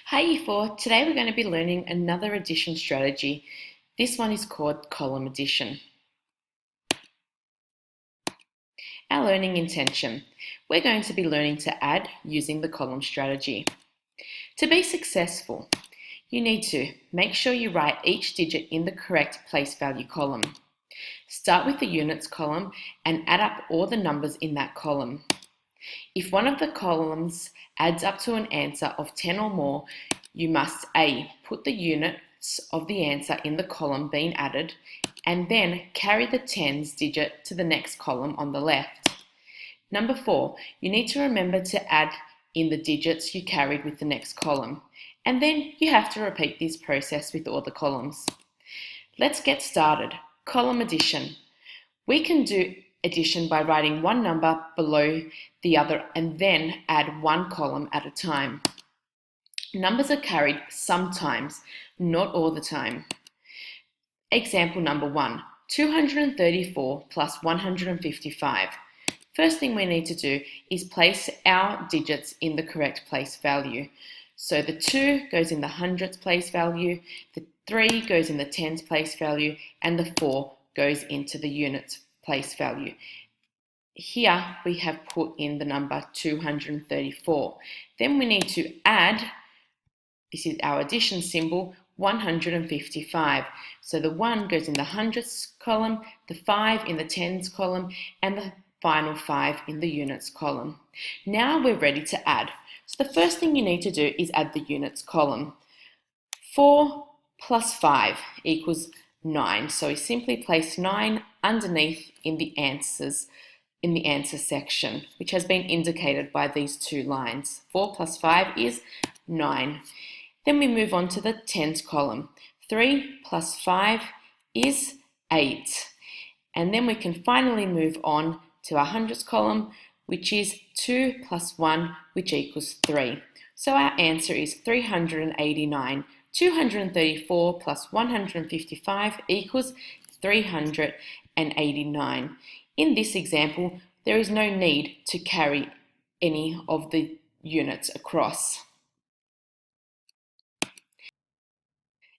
Hi E4, today we're going to be learning another addition strategy. This one is called column addition. Our learning intention. We're going to be learning to add using the column strategy. To be successful, you need to make sure you write each digit in the correct place value column. Start with the units column and add up all the numbers in that column. If one of the columns adds up to an answer of 10 or more, you must A. Put the units of the answer in the column being added, and then carry the tens digit to the next column on the left. Number 4, you need to remember to add in the digits you carried with the next column, and then you have to repeat this process with all the columns. Let's get started. Column addition. We can do addition by writing one number below the other and then add one column at a time. Numbers are carried sometimes, not all the time. Example number 1, 234 plus 155. First thing we need to do is place our digits in the correct place value. So the 2 goes in the hundreds place value, the 3 goes in the tens place value, and the 4 goes into the units place value. Here we have put in the number 234. Then we need to add, this is our addition symbol, 155. So the 1 goes in the hundreds column, the 5 in the tens column, and the final 5 in the units column. Now we're ready to add. So the first thing you need to do is add the units column. 4 plus 5 equals 9. So we simply place 9 underneath in the answer section, which has been indicated by these two lines. 4 plus 5 is 9. Then we move on to the tens column. 3 plus 5 is 8. And then we can finally move on to our hundreds column, which is 2 plus 1, which equals 3. So our answer is 389. 234 plus 155 equals 389. In this example, there is no need to carry any of the units across.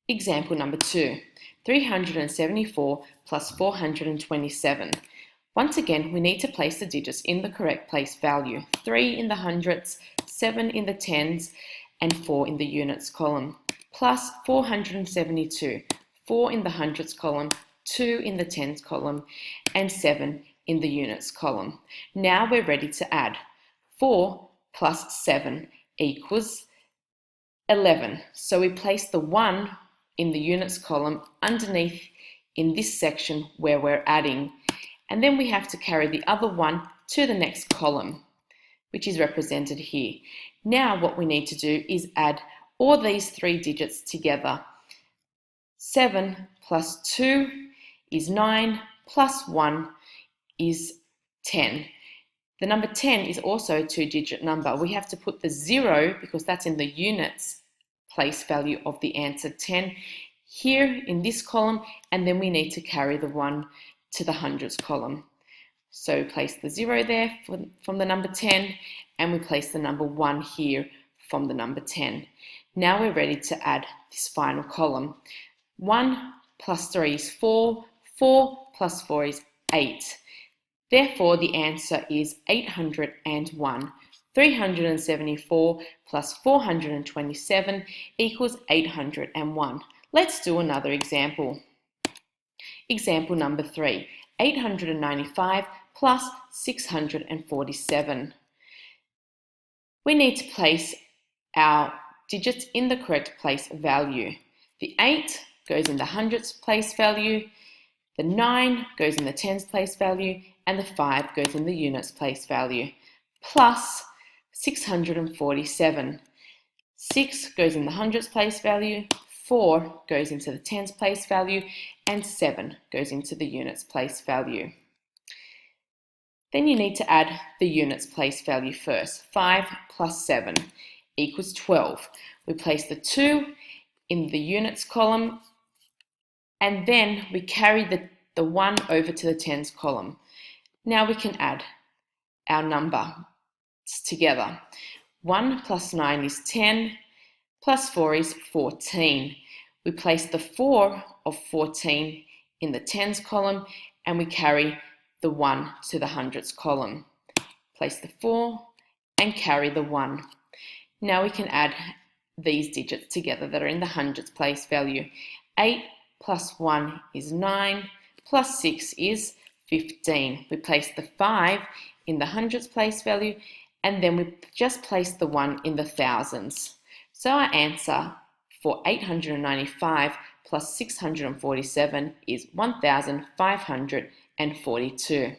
Example number 2, 374 plus 427. Once again, we need to place the digits in the correct place value. 3 in the hundreds, 7 in the tens, and 4 in the units column. Plus 472, 4 in the hundreds column, 2 in the tens column, and 7 in the units column. Now we're ready to add. 4 plus 7 equals 11. So we place the 1 in the units column underneath in this section where we're adding, and then we have to carry the other one to the next column, which is represented here. Now what we need to do is add all these three digits together. 7 plus 2 is 9, plus 1 is 10. The number 10 is also a two-digit number. We have to put the 0, because that's in the units place value of the answer 10, here in this column, and then we need to carry the 1 to the hundreds column. So place the 0 there from the number 10, and we place the number 1 here from the number 10. Now we're ready to add this final column. 1 plus 3 is 4, 4 plus 4 is 8. Therefore, the answer is 801. 374 plus 427 equals 801. Let's do another example. Example number 3, 895 plus 647. We need to place our digits in the correct place value. The 8 goes in the hundreds place value, the 9 goes in the tens place value, and the 5 goes in the units place value, plus 647. 6 goes in the hundreds place value, 4 goes into the tens place value, and 7 goes into the units place value. Then you need to add the units place value first. 5 plus 7 equals 12. We place the 2 in the units column, and then we carry the 1 over to the tens column. Now we can add our number together. 1 plus 9 is 10, plus 4 is 14. We place the 4 of 14 in the tens column and we carry the 1 to the hundreds column. Place the 4 and carry the 1. Now we can add these digits together that are in the hundreds place value. 8 plus 1 is 9, plus 6 is 15. We place the 5 in the hundreds place value and then we just place the 1 in the thousands. So our answer for 895 plus 647 is 1,542.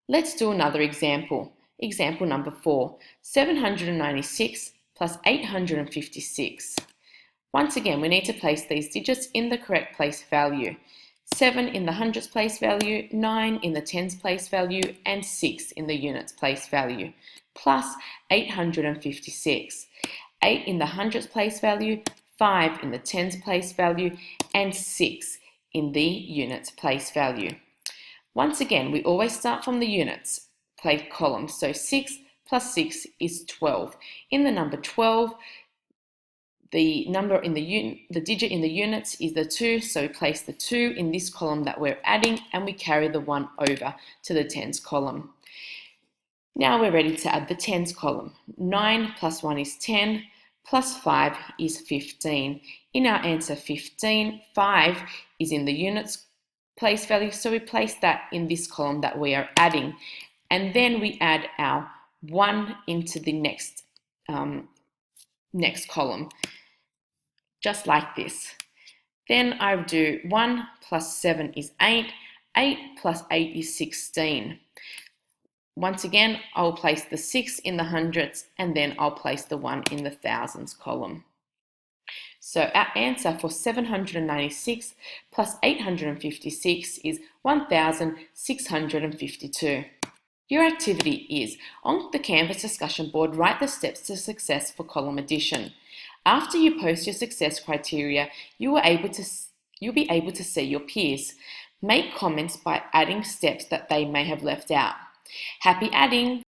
Let's do another example. Example number 4, 796 plus 856. Once again, we need to place these digits in the correct place value. 7 in the hundreds place value, 9 in the tens place value, and 6 in the units place value, plus 856. 8 in the hundreds place value, 5 in the tens place value, and 6 in the units place value. Once again, we always start from the units place column, so 6 plus 6 is 12. In the number 12, the digit in the units is the 2, so we place the 2 in this column that we're adding and we carry the 1 over to the tens column. Now we're ready to add the tens column. 9 plus 1 is 10, plus 5 is 15. In our answer 15, 5 is in the units place value, so we place that in this column that we are adding. And then we add our 1 into the next column, just like this. Then I do 1 plus 7 is 8, 8 plus 8 is 16. Once again, I'll place the 6 in the hundreds and then I'll place the 1 in the thousands column. So our answer for 796 plus 856 is 1,652. Your activity is, on the Canvas discussion board, write the steps to success for column addition. After you post your success criteria, you'll be able to see your peers. Make comments by adding steps that they may have left out. Happy adding!